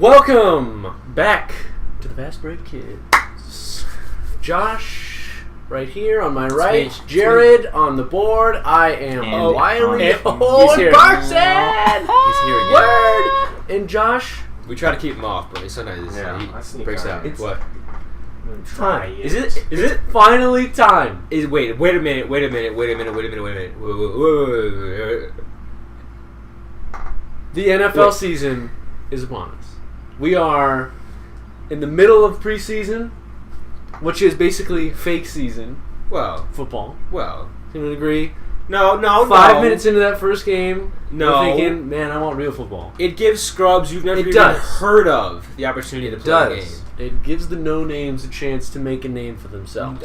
Welcome back to the Fast Break Kids. Josh, right here on my right. Jared on the board. I am Wiley. Oh, and Barson! He's here again. Word! And Josh. We try to keep him off, but sometimes he breaks out. What? Time. Is it finally time? Wait a minute. The NFL season is upon us. We are in the middle of preseason, which is basically fake season. Football. Can we agree? No. 5 minutes into that first game, no. We're thinking, man, I want real football. It gives scrubs you've never even heard of the opportunity to play the game. It gives the no-names a chance to make a name for themselves.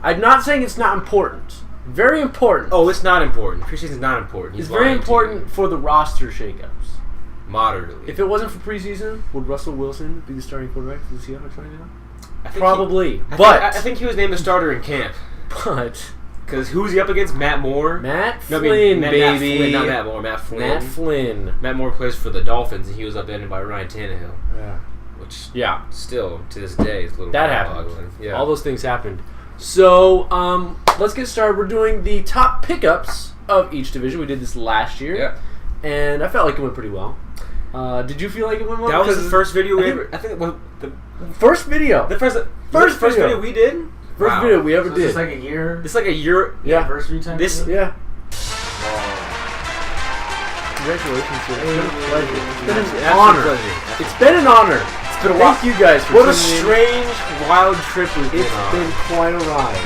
I'm not saying it's not important. Very important. Oh, it's not important. Preseason's not important. It's very important for the roster shakeups. Moderately. If it wasn't for preseason, would Russell Wilson be the starting quarterback for the Seahawks right now? I think he was named the starter in camp. But because who's he up against? Matt Moore. Flynn, baby. Not Matt Moore. Matt Flynn. Matt Flynn. Matt Moore plays for the Dolphins, and he was upended by Ryan Tannehill. Yeah. Which still to this day is a little. That happened. Yeah. All those things happened. So let's get started. We're doing the top pickups of each division. We did this last year. Yeah. And I felt like it went pretty well. Did you feel like it went well? That was the first video we ever. I think the first video. The first video we did. First video we ever did. It's like a year. It's like a year. Anniversary time. Yeah. Congratulations, sir. It's been a pleasure. It's been an honor. It's been an honor. It's been a Thank you guys for what a strange, wild trip we've been on. It's been quite a ride.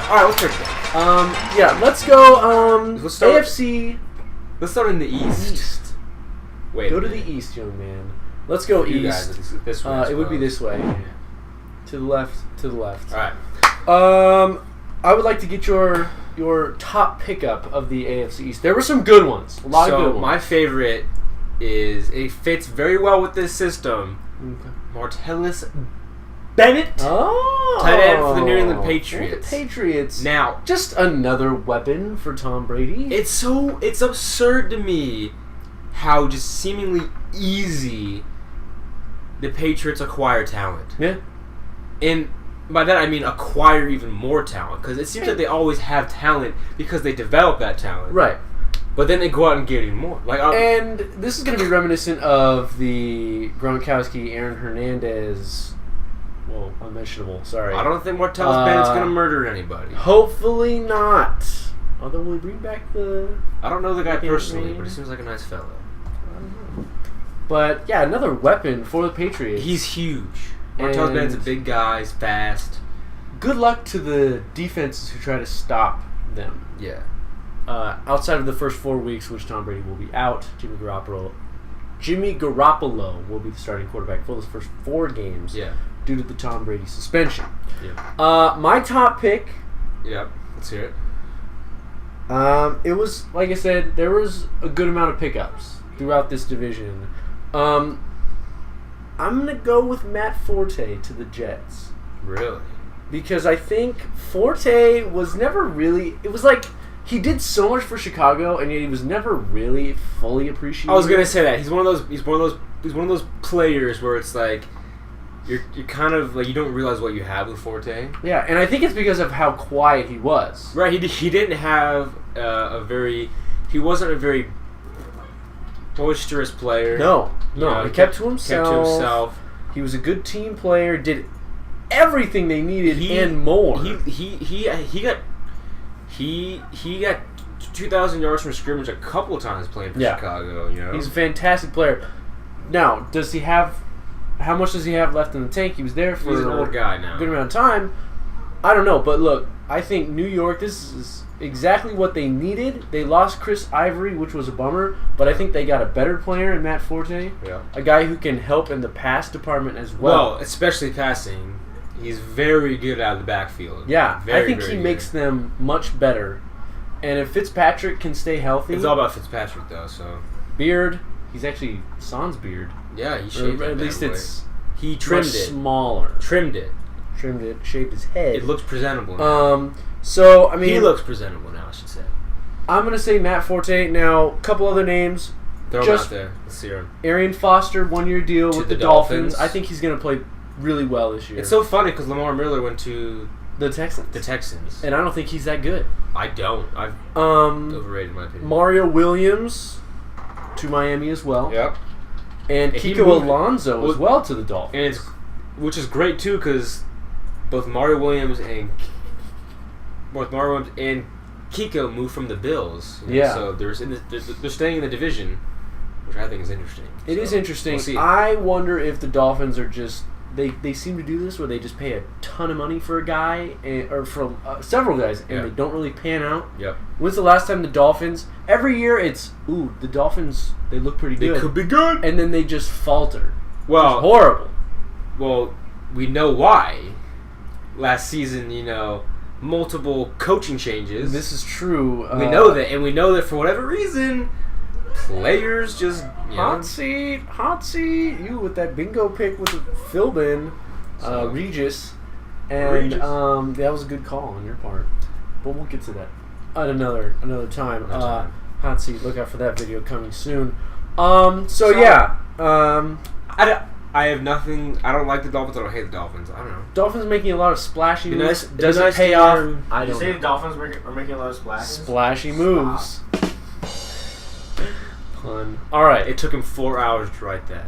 All right, let's break it down. Let's go. Let's start AFC. Let's start in the East. Wait. Go to the East, young man. Let's go East. Guys, this way. It would be this way. Yeah. To the left. All right. I would like to get your top pickup of the AFC East. There were some good ones. A lot of good ones. My favorite is it fits very well with this system. Okay. Martellus Bennett. Oh. Tight end for the New England Patriots. The Patriots. Now, just another weapon for Tom Brady. It's absurd to me how just seemingly easy the Patriots acquire talent. Yeah. And by that I mean acquire even more talent, because it seems like they always have talent because they develop that talent. Right. But then they go out and get even more. And this is going to be reminiscent of the Gronkowski, Aaron Hernandez. Well, unmentionable. Sorry. I don't think Martellus Bennett's going to murder anybody. Hopefully not. Although will he bring back the... I don't know the guy personally, but he seems like a nice fellow. I don't know. But, yeah, another weapon for the Patriots. He's huge. Martellus Bennett's a big guy. He's fast. Good luck to the defenses who try to stop them. Yeah. Outside of the first 4 weeks, which Tom Brady will be out, Jimmy Garoppolo will be the starting quarterback for those first 4 games due to the Tom Brady suspension. Yeah. My top pick... Yep. Let's hear it. It was, like I said, there was a good amount of pickups throughout this division. I'm going to go with Matt Forte to the Jets. Really? Because I think Forte was never really... It was like he did so much for Chicago, and yet he was never really fully appreciated. I was going to say that. He's one of those players where it's like you're kind of like you don't realize what you have with Forte. Yeah, and I think it's because of how quiet he was. Right, he didn't have he wasn't a very boisterous player. No, he kept to himself. He was a good team player, did everything they needed and more. He got 2,000 yards from scrimmage a couple of times playing for Chicago, you know. He's a fantastic player. Now, how much does he have left in the tank? He was there for an old guy now. A good amount of time. I don't know, but look, I think New York, exactly what they needed. They lost Chris Ivory, which was a bummer, but I think they got a better player in Matt Forte. Yeah. A guy who can help in the pass department as well. Well, especially passing. He's very good out of the backfield. Yeah, very, I think he makes them much better. And if Fitzpatrick can stay healthy... It's all about Fitzpatrick, though, so... Beard. He's actually Son's beard. Yeah, he shaved it. At least it's... He trimmed it. Smaller. Trimmed it. Shaved his head. It looks presentable now. So, I mean... He looks presentable now, I should say. I'm going to say Matt Forte. Now, a couple other names. Throw him out there. Let's see him. Arian Foster, 1-year deal with the Dolphins. I think he's going to play really well this year. It's so funny because Lamar Miller went to... The Texans. And I don't think he's that good. I don't. I've overrated my opinion. Mario Williams to Miami as well. Yep. And Kiko Alonso as well to the Dolphins. Which is great too because both Mario Williams and Kiko moved from the Bills. Yeah. So they're staying in the division, which I think is interesting. It is interesting. We'll see. I wonder if the Dolphins are just... They seem to do this where they just pay a ton of money for a guy, or for several guys, and they don't really pan out. Yep. When's the last time the Dolphins... Every year it's, the Dolphins, they look pretty good. They could be good. And then they just falter. Well, it's horrible. Well, we know why. Last season, multiple coaching changes. This is true. We know that, and we know that for whatever reason, players just... Hot seat. You with that bingo pick with the Philbin, Regis. And that was a good call on your part. But we'll get to that at another time. Hot seat. Look out for that video coming soon. I have nothing. I don't like the Dolphins. I don't hate the Dolphins. I don't know. Dolphins making a lot of splashy moves. Does it pay off? I don't know. The Dolphins are making a lot of splashes? Splashy moves. Pun. All right. It took him 4 hours to write that.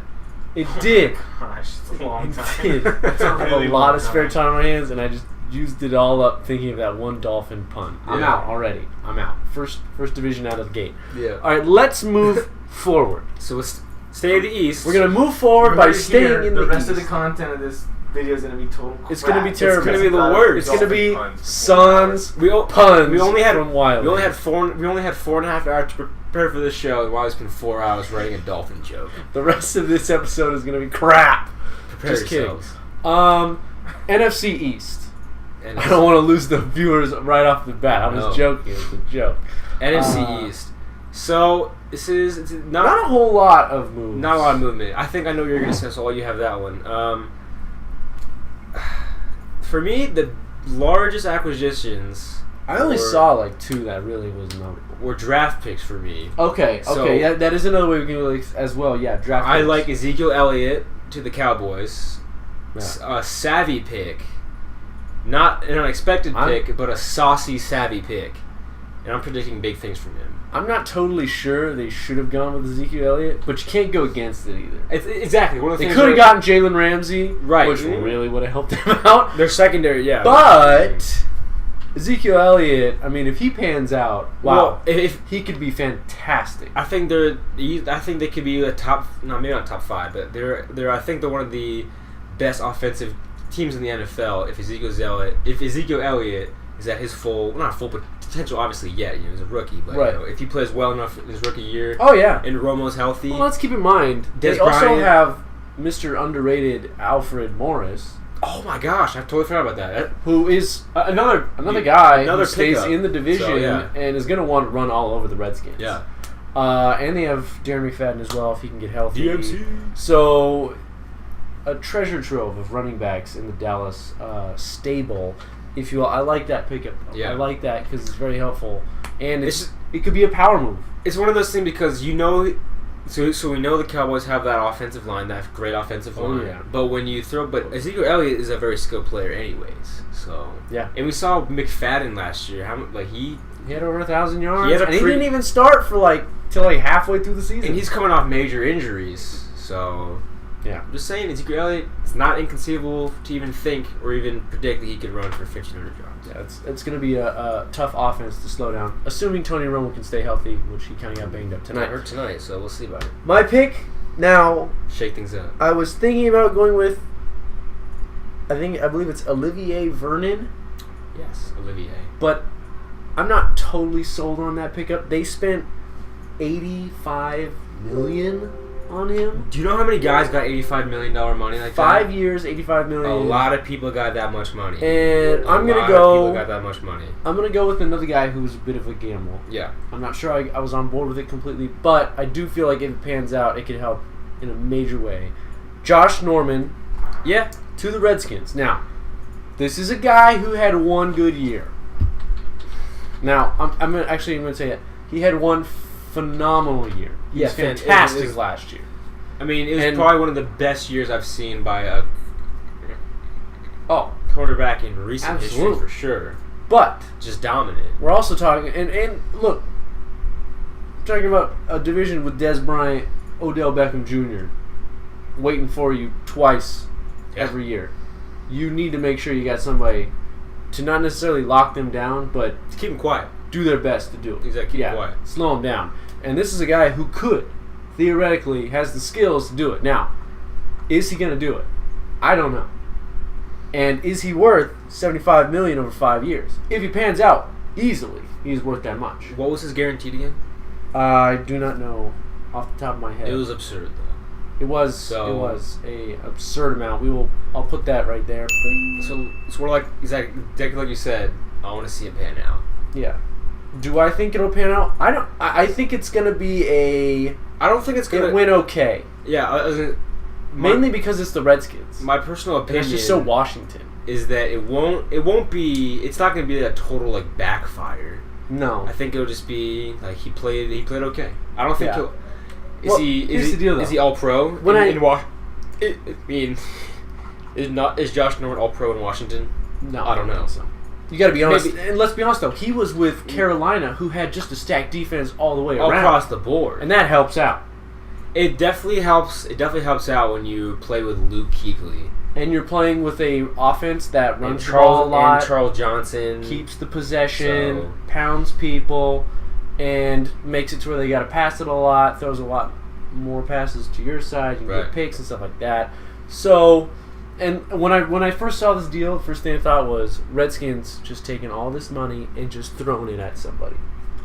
It did. Gosh, it's a long time. It did. I have a lot of spare time on my hands, and I just used it all up thinking of that one Dolphin pun. I'm out already. I'm out. First division out of the gate. Yeah. All right, let's move forward. So let's stay in the East. We're going to move forward by staying in the East. The rest of the content of this video is going to be total crap. It's going to be terrible. It's going to be the worst. It's going to be Sans puns. We only had from Wiley. We only had 4.5 hours to prepare for this show, and Wiley's been 4 hours writing a dolphin joke. The rest of this episode is going to be crap. Prepare Just yourselves. kidding. NFC East. NFC. I don't want to lose the viewers right off the bat. I was joking. It was a joke. NFC East. So it's not a whole lot of moves. Not a lot of movement. I think I know what you're going to say, so you have that one. For me, the largest acquisitions... I only saw like two that really was notable. Were draft picks for me. Okay. Yeah, that is another way we can do it as well. Yeah, draft picks. I like Ezekiel Elliott to the Cowboys. Yeah. A savvy pick. Not an unexpected pick, but a saucy, savvy pick. And I'm predicting big things from him. I'm not totally sure they should have gone with Ezekiel Elliott, but you can't go against it either. Exactly. One of the they could have gotten Jalen Ramsey, right, which really would have helped him out. Their secondary, yeah. But Ezekiel Elliott, I mean, if he pans out, wow, well, if he could be fantastic. I think they could be a top, maybe not top 5, but I think they're one of the best offensive teams in the NFL. If Ezekiel Elliott is at his not full potential, obviously yet. He's a rookie, but if he plays well enough in his rookie year, and Romo's healthy. Well, let's keep in mind they also have Mr. Underrated Alfred Morris. Oh my gosh, I totally forgot about that. Who is another guy who stays pickup. in the division and is going to want to run all over the Redskins. Yeah. And they have Darren McFadden as well if he can get healthy. DMC. So a treasure trove of running backs in the Dallas stable, if you will. I like that pickup. Yeah. I like that because it's very helpful, and it could be a power move. It's one of those things because so we know the Cowboys have that offensive line, that great offensive line. Oh, yeah. But Ezekiel Elliott is a very skilled player, anyways. So yeah, and we saw McFadden last year. He had over 1,000 yards. He didn't even start for till halfway through the season. And he's coming off major injuries. So yeah, I'm just saying, Ezekiel Elliott, it's not inconceivable to even think or even predict that he could run for 1,500 yards. Yeah, it's going to be a tough offense to slow down, assuming Tony Romo can stay healthy, which he kind of got banged up tonight. Hurt tonight, so we'll see about it. My pick now. Shake things up. I was thinking about going with. I believe it's Olivier Vernon. Yes, Olivier. But I'm not totally sold on that pickup. They spent $85 million on him. Do you know how many guys got $85 million money like that? 5 years, $85 million. A lot of people got that much money. And I'm gonna A lot go. of people got that much money. I'm gonna go with another guy who's a bit of a gamble. Yeah. I'm not sure I was on board with it completely, but I do feel like if it pans out, it could help in a major way. Josh Norman, Yeah. to the Redskins. Now, this is a guy who had one good year. Now, I'm gonna say it. He had one phenomenal year. He was fantastic last year. I mean, it was probably one of the best years I've seen by a Oh, quarterback in recent history absolutely. for sure. but Just dominant. we're also talking, and look, talking about a division with Des Bryant, Odell Beckham Jr. waiting for you twice every year. You need to make sure you got somebody to not necessarily lock them down, but Keep him quiet. do their best to do it. Exactly. Keep quiet. Slow them down. And this is a guy who could, theoretically, has the skills to do it. Now, is he going to do it? I don't know. And is he worth $75 million over 5 years? If he pans out easily, he's worth that much. What was his guaranteed again? I do not know off the top of my head. It was absurd though. It was a absurd amount. I'll put that right there. So we're like exactly like you said. I want to see it pan out. Yeah. Do I think it'll pan out? I don't. I think it's gonna be a. I don't think it's gonna It went okay. Yeah, Mainly because it's the Redskins. my personal And opinion it's just so Washington. is that it won't be. It's not gonna be a total like backfire. No. I think it'll just be like he played okay. I don't think Yeah. he'll. Here's the deal, though. Is he all pro? When is Josh Norman all pro in Washington? No, I don't know. So. You got to be honest. Maybe. And let's be honest though, he was with Carolina, who had just a stacked defense all the way All around, across the board, and that helps out. it definitely helps. It definitely helps out when you play with Luke Kuechly And you're playing with a offense that and runs the ball a lot, Charles Johnson keeps the possession, So- pounds people, and makes it to where they got to pass it a lot, throws a lot more passes to your side, you can get picks and stuff like that. So, and when I first saw this deal, first thing I thought was Redskins just taking all this money and just throwing it at somebody,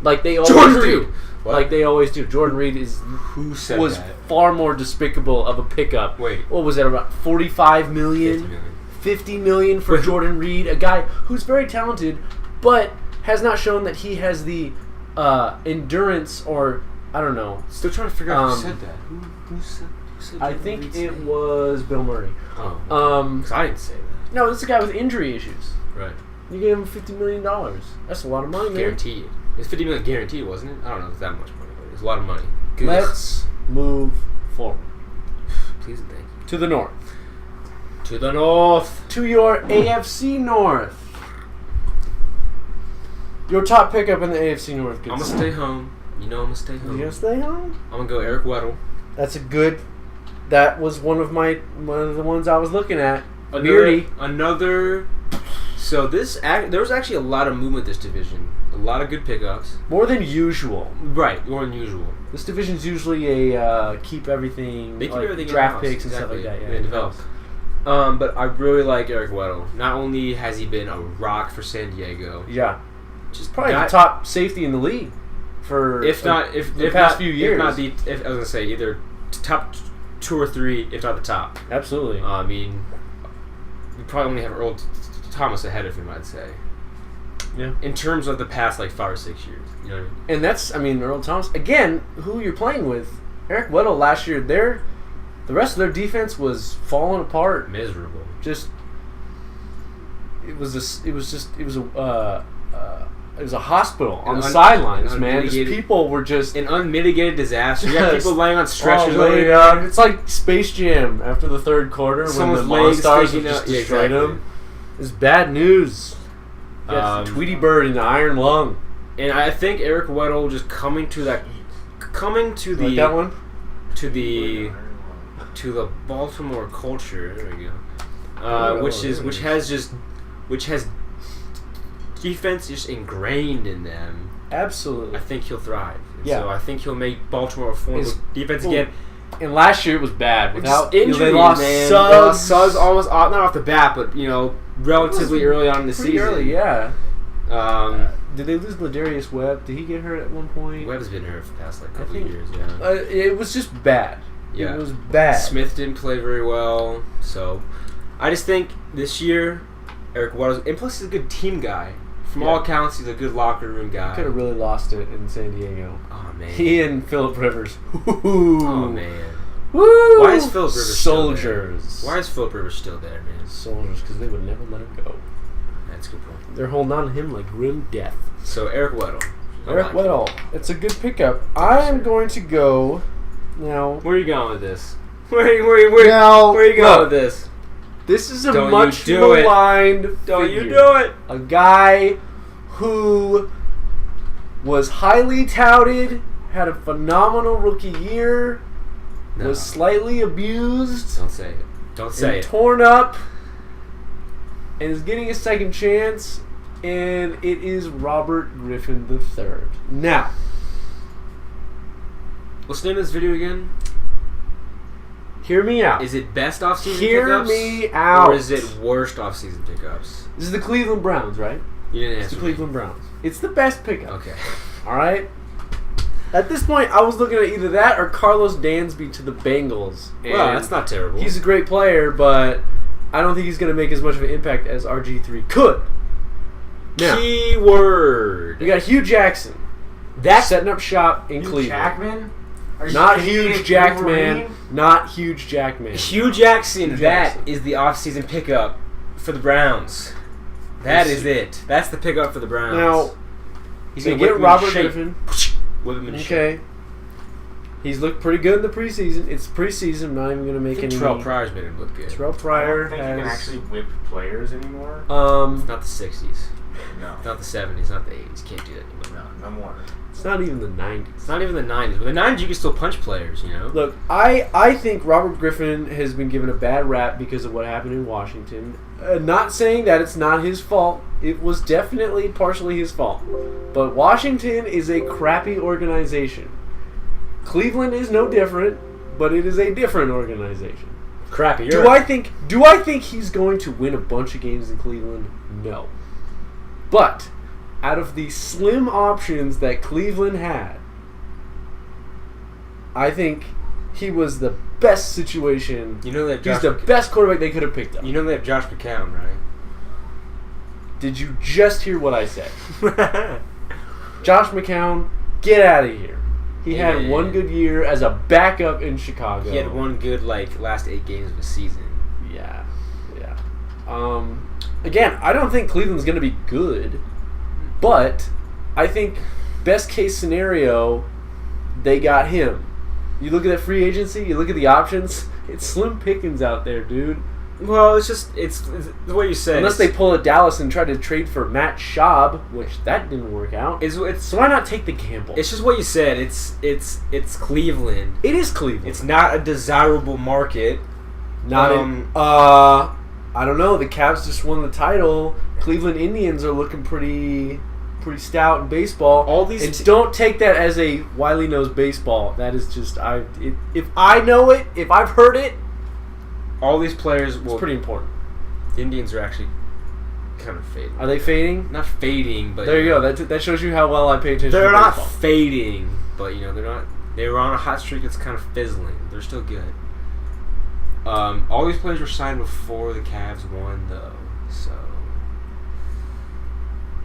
like they always do. Like they always do. Jordan Reed was that? far more despicable of a pickup. Wait. What was that, about $45 million? $50 million for Jordan Reed, a guy who's very talented, but has not shown that he has the endurance, or I don't know. Still trying to figure out who said that. Who said I think it was Bill Murray. Oh. Because I didn't say that. No, this is a guy with injury issues. Right. You gave him $50 million. That's a lot of money, man. Guaranteed. It's $50 million guaranteed, wasn't it? I don't know if it's that much money, but it's a lot of money. Let's move forward. Please and thank you. To the north. To the north. To your AFC North. Your top pickup in the AFC North. I'm going to stay home. You know I'm going to stay home. You gonna stay home? I'm going to go Eric Weddle. That's a good. That was one of the ones I was looking at. Another. So there was actually a lot of movement this division. A lot of good pickups. More than usual. Right, more than usual. This division's usually a keep everything. They keep like everything draft in-house. picks and Exactly. stuff like that. Yeah, They develop. But I really like Eric Weddle. Not only has he been a rock for San Diego, Yeah, just probably the top safety in the league for if the past few years. I was gonna say either top 2 or 3, if not the top. Absolutely. I mean, we probably only have Earl Thomas ahead of him, I'd say. Yeah. In terms of the past 5 or 6 years, you know what I mean? And that's, Earl Thomas again, who you're playing with. Eric Weddle last year, the rest of their defense was falling apart. Miserable. It was a hospital on the sidelines, man. Just people were just an unmitigated disaster. You got people laying on stretchers. It's like Space Jam after the third quarter when the Monstars just destroyed them. It's bad news. Tweety Bird and the Iron Lung. And I think Eric Weddle just coming to that one, to the Baltimore culture. There we go. Which has defense just ingrained in them. Absolutely. I think he'll thrive. Yeah. So I think he'll make Baltimore a formidable defense again. And last year it was bad. Without injuries, they lost man. Suggs. They lost Suggs almost not off the bat, but relatively early on in the season. Early, yeah. Did they lose Ladarius Webb? Did he get hurt at one point? Webb's been hurt for the past couple of years. Yeah. It was just bad. Yeah. It was bad. Smith didn't play very well, so I just think this year, Eric Weddle, and plus he's a good team guy. From all accounts, he's a good locker room guy. Could have really lost it in San Diego. Oh man. He and Phillip Rivers. Oh man. Woo! Why is Phillip Rivers Soldiers. still there? Why is Phillip Rivers still there, man? Soldiers, because they would never let him go. That's a good point. They're holding on to him like grim death. So Eric Weddle. Eric Weddle. It's a good pickup. I am going to go now. Where are you going with this? Where are you going with this? This is a Don't much you do maligned it. Don't figure. you do it. A guy who was highly touted, had a phenomenal rookie year, was slightly abused. Don't say it. Don't say it. Torn up, and is getting a second chance, and it is Robert Griffin III. Now, what's the name of this video again? hear me out. Is it best offseason Hear pickups? me out. Or is it worst offseason pickups? This is the Cleveland Browns, right? You didn't It's answer the me. Cleveland Browns. It's the best pickup. Okay. All right? At this point, I was looking at either that or Carlos Dansby to the Bengals. And Well, that's not terrible. he's a great player, but I don't think he's going to make as much of an impact as RG3 could. Now, Keyword. we got Hugh Jackson. That's setting up shop in Hugh Cleveland. Jackman? Not Huge Jackman. Not Huge Jackman. Hugh Jackson. Hugh That Jackson. is the offseason pickup for the Browns. That is it. That's the pickup for the Browns. Now, he's they going to get Robert Griffin. Whip him in shape. Okay. He's looked pretty good in the preseason. It's preseason. I'm not even going to make any. Terrell Pryor's made him look good. Terrell I Pryor don't think you can has. actually whip players anymore. It's not the 60s. No. It's not the 70s. Not the 80s. Can't do that anymore. No more. It's not even the 90s. It's not even the 90s. But the 90s, you can still punch players, you know? Look, I think Robert Griffin has been given a bad rap because of what happened in Washington. Not saying that it's not his fault. It was definitely partially his fault. But Washington is a crappy organization. Cleveland is no different, but it is a different organization. Crappy. Do I think he's going to win a bunch of games in Cleveland? No. But out of the slim options that Cleveland had, I think he was the best situation. You know that He's the best quarterback they could have picked up. You know they have Josh McCown, right? Did you just hear what I said? Josh McCown, get out of here. He had one good year as a backup in Chicago. He had one good, last 8 games of the season. Yeah. Again, I don't think Cleveland's going to be good, but I think best case scenario, they got him. You look at that free agency, you look at the options, it's slim pickings out there, dude. Well, it's the way you said. Unless they pull a Dallas and try to trade for Matt Schaub, which that didn't work out. So why not take the gamble? It's just what you said. It's Cleveland. It is Cleveland. It's not a desirable market. I don't know. The Cavs just won the title. Cleveland Indians are looking pretty stout in baseball. All these don't take that as a Wiley knows baseball. That is just if I know it, if I've heard it, all these players. It's pretty important. The Indians are actually kind of fading. Are they fading? Not fading, but there you go. That shows you how well I pay attention. They're to not baseball. fading, but they're not. They were on a hot streak that's kind of fizzling. They're still good. All these players were signed before the Cavs won, though. So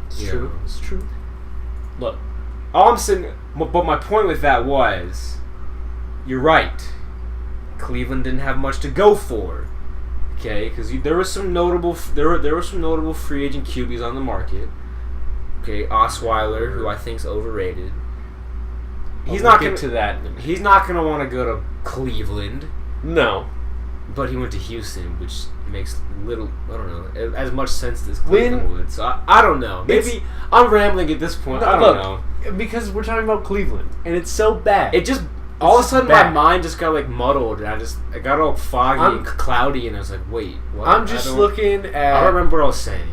it's true. It's true. Look, all I'm saying, but my point with that was, you're right. Cleveland didn't have much to go for. Okay, because there were some notable free agent QBs on the market. Okay, Osweiler, who I think is overrated. He's not going to want to go to Cleveland. No. But he went to Houston, which makes as much sense as Cleveland would. So I don't know. Maybe I'm rambling at this point. I don't know. Because we're talking about Cleveland, and it's so bad. It just all of a sudden my mind just got muddled, and I got all foggy and cloudy, and I was like, wait, what? I'm just looking at. I don't remember what I was saying.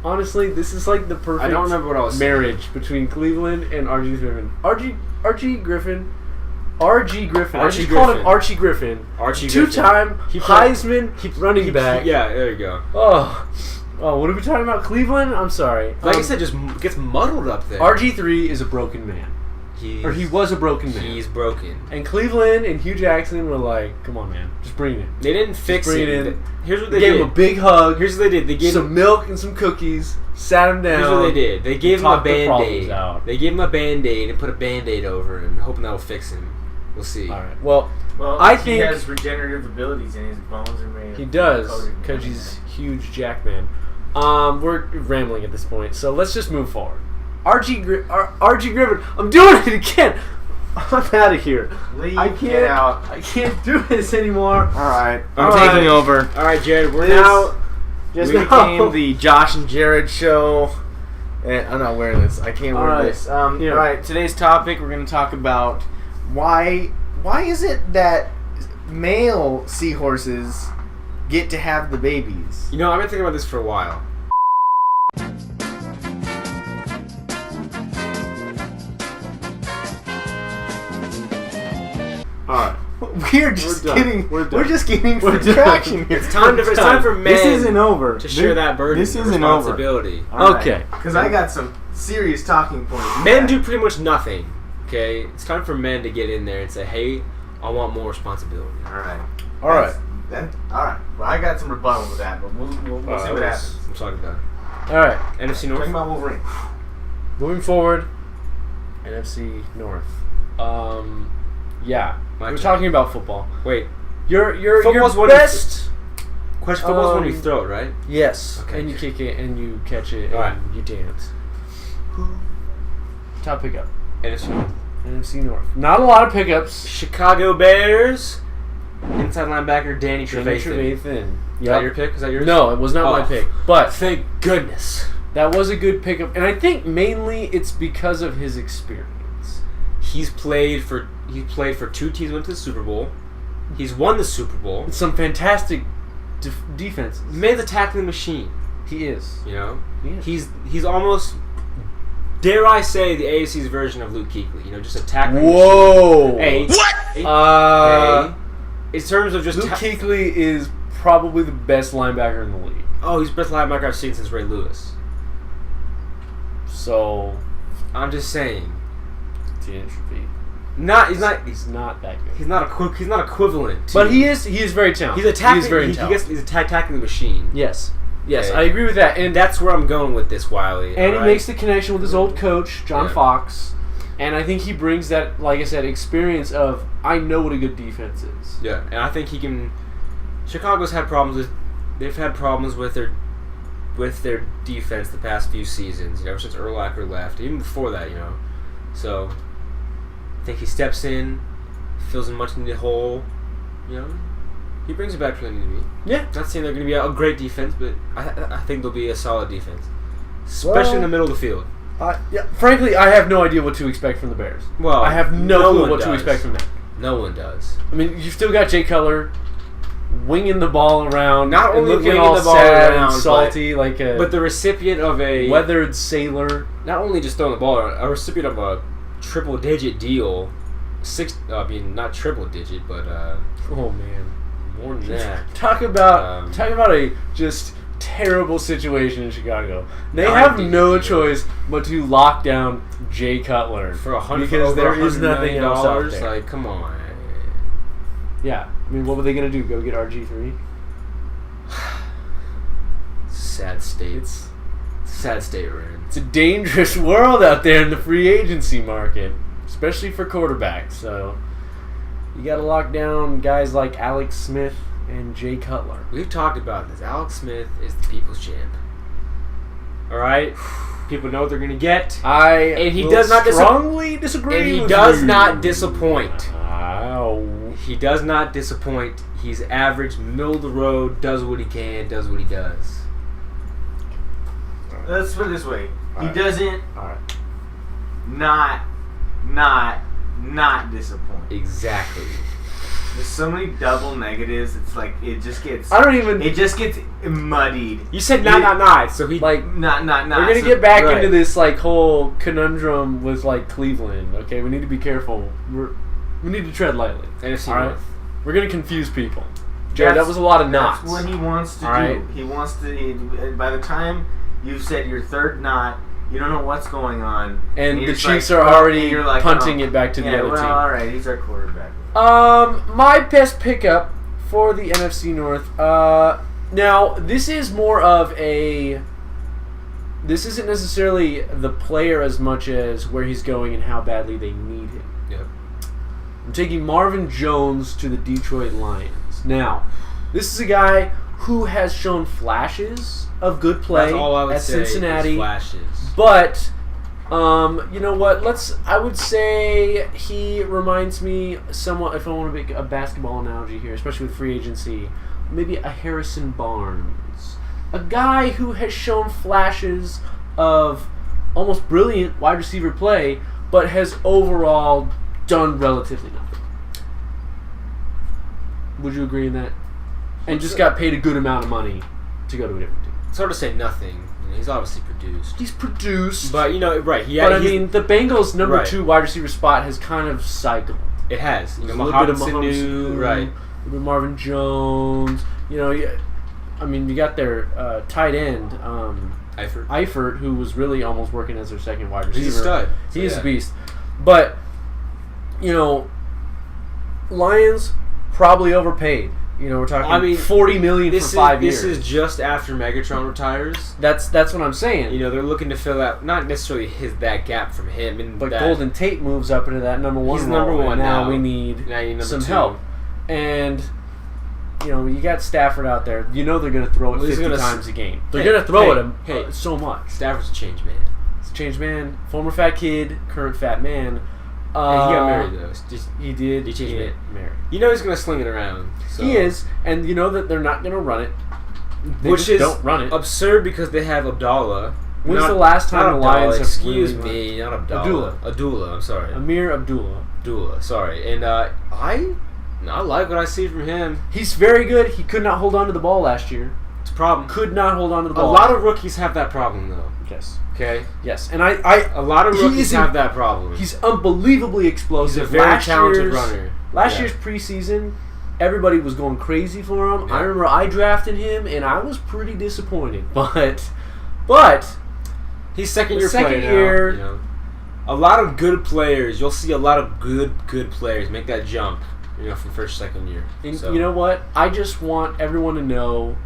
Honestly, this is like the perfect. I don't remember what I was marriage saying. between Cleveland and RG Griffin. RG Griffin. I just called him Archie Griffin. Archie two-time Griffin. Heisman running back. Yeah, there you go. Oh, Oh, what are we talking about? Cleveland? I'm sorry. Like I said, just gets muddled up there. RG3 is a broken man. He was a broken man. He's broken. And Cleveland and Hugh Jackson were like, come on, man. Just bring it in. They didn't fix it. Here's what they gave did. him a big hug. Here's what they did. They gave some milk and some cookies. Sat him down. Here's what they did. They gave him a Band-Aid. They gave him a Band-Aid and put a Band-Aid over him, hoping that'll fix him. We'll see. All right. Well, I think he has regenerative abilities and his bones are made. He does, because he's huge Jack man. We're rambling at this point, so let's just move forward. RG Griffin. I'm doing it again. I'm out of here. Get out. I can't do this anymore. All right. I'm taking over. All right, Jared. We became the Josh and Jared show. And I'm not wearing this. I can't wear this. All right. Today's topic, we're going to talk about why is it that male seahorses get to have the babies? You know, I've been thinking about this for a while. Alright. We're just getting some traction here. It's time for men. This isn't over. To share that burden. This isn't responsibility. Over. Okay. Because I got some serious talking points. Men do pretty much nothing. Okay, it's time for men to get in there and say, "Hey, I want more responsibility." All right. All right. Well, I got some rebuttal with that, but we'll see what happens. I'm talking about. All right. NFC North. Talking about Wolverine. Moving forward, NFC North. Yeah. We're talking about football. Wait. Your Football's best. Football's when you throw it, right? Yes. Okay. And you kick it and you catch it All and you dance. Top pickup. NFC North. NFC North. Not a lot of pickups. Chicago Bears. Inside linebacker Danny Trevathan. Is that your pick? Is that yours? No, it was not my pick. But thank goodness. That was a good pickup. And I think mainly it's because of his experience. He played for 2 teams, went to the Super Bowl. He's won the Super Bowl. Some fantastic defenses. Man's a tackling machine. He is. You know? He is. He's almost, dare I say, the AFC's version of Luke Kuechly. You know, just a tackling Whoa. machine. What? In terms of just... Luke Kuechly is probably the best linebacker in the league. Oh, he's the best linebacker I've seen since Ray Lewis. So... I'm just saying. He's not that good. He's not equivalent. But he is very talented. He's a tackling machine. Yes. Yes, okay. I agree with that. And that's where I'm going with this, Wiley. And he makes the connection with his old coach, John Fox. And I think he brings that, like I said, experience of, I know what a good defense is. Yeah, and I think he can... Chicago's had problems with... They've had problems with their defense the past few seasons. You know, ever since Urlacher left. Even before that, you know. So, I think he steps in, fills in much needed hole. You know, he brings it back to where they need to be. Yeah. Not saying they're going to be a great defense, but I think they'll be a solid defense. Especially in the middle of the field. Frankly, I have no idea what to expect from the Bears. Well, I have no clue what to expect from them. No one does. I mean, you've still got Jay Cutler winging the ball around, not only looking winging all the ball sad around, and salty, but the recipient of a weathered sailor. Not only just throwing the ball around, a recipient of a triple-digit deal. Not triple-digit, but oh man, more than that. Talk about a just terrible situation in Chicago. They have no choice but to lock down Jay Cutler because there is nothing else out there. Like, come on. Yeah, I mean, what were they gonna do? Go get RG3? Sad state we're in. It's a dangerous world out there in the free agency market, especially for quarterbacks. So you got to lock down guys like Alex Smith and Jay Cutler. We've talked about this. Alex Smith is the people's champ. All right, people know what they're going to get. He does not strongly disagree. And he does not disappoint. Wow. He does not disappoint. He's average, middle of the road, does what he can, does what he does. Let's put it this way. All he right. doesn't not disappoint. Exactly. There's so many double negatives. It's like it just gets. It just gets muddied. You said not. So he not. We're gonna get back into this whole conundrum with Cleveland. Okay, we need to be careful. We need to tread lightly. NFC All right? North. We're gonna confuse people. Jared, that was a lot of knots. That's what he wants to do. Right. He wants to. By the time you've said your third knot, you don't know what's going on. And the Chiefs are already punting it back to the other team. All right, he's our quarterback. My best pickup for the NFC North. Now, this is more of a... This isn't necessarily the player as much as where he's going and how badly they need him. Yep. I'm taking Marvin Jones to the Detroit Lions. Now, this is a guy who has shown flashes of good play That's all I would at say Cincinnati. is flashes. But, you know what? I would say he reminds me somewhat, if I want to make a basketball analogy here, especially with free agency, maybe a Harrison Barnes. A guy who has shown flashes of almost brilliant wide receiver play, but has overall done relatively nothing. Would you agree in that? And just got paid a good amount of money to go to a different team. It's hard to say nothing. He's obviously produced. He's produced. But, right. But, I mean, the Bengals' number 2 wide receiver spot has kind of cycled. It has. A little bit of Mahomes, right. A little bit of Marvin Jones. I mean, you got their tight end, Eifert, who was really almost working as their second wide receiver. He's a stud. He is a beast. But, Lions probably overpaid. We're talking $40 million for 5 years. This is just after Megatron retires. That's what I'm saying. They're looking to fill out not necessarily that gap from him, but Golden Tate moves up into that number 1 He's role. number 1 now. We need some help. And you got Stafford out there. They're going to throw it 50 times a game. They're going to throw at him so much. Stafford's a changed man. He's a changed man. Former fat kid, current fat man. He got married though. He did. He changed get married. He's going to sling it around. So. He is, and you know that they're not going to run it. Which is don't run it. Absurd because they have Abdallah. When's the last time the Lions have Excuse really me, not Abdallah. Abdullah, I'm sorry. Amir Abdullah. Sorry. And I like what I see from him. He's very good. He could not hold on to the ball last year. It's a problem. Could not hold on to the ball. A lot of rookies have that problem, though. Yes. Okay? Yes. And a lot of rookies have that problem. He's unbelievably explosive. He's a very talented runner. Last year's preseason, everybody was going crazy for him. Yeah. I remember I drafted him, and I was pretty disappointed. But he's second year. Now, a lot of good players. You'll see a lot of good players make that jump. From first, second year. And you know what? I just want everyone to know,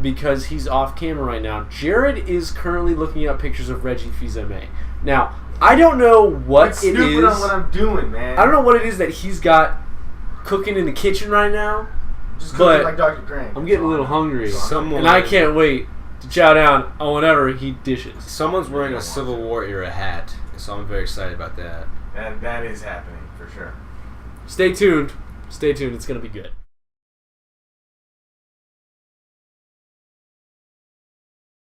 because he's off camera right now, Jared is currently looking up pictures of Reggie Fils-Aimé. Now, I don't know what it is. On what I'm doing, man. I don't know what it is that he's got cooking in the kitchen right now. Just cooking like Dr. Crank. I'm getting a little hungry. And I can't wait to chow down on whatever he dishes. Someone's wearing a Civil War era hat, so I'm very excited about that. That is happening, for sure. Stay tuned. It's going to be good.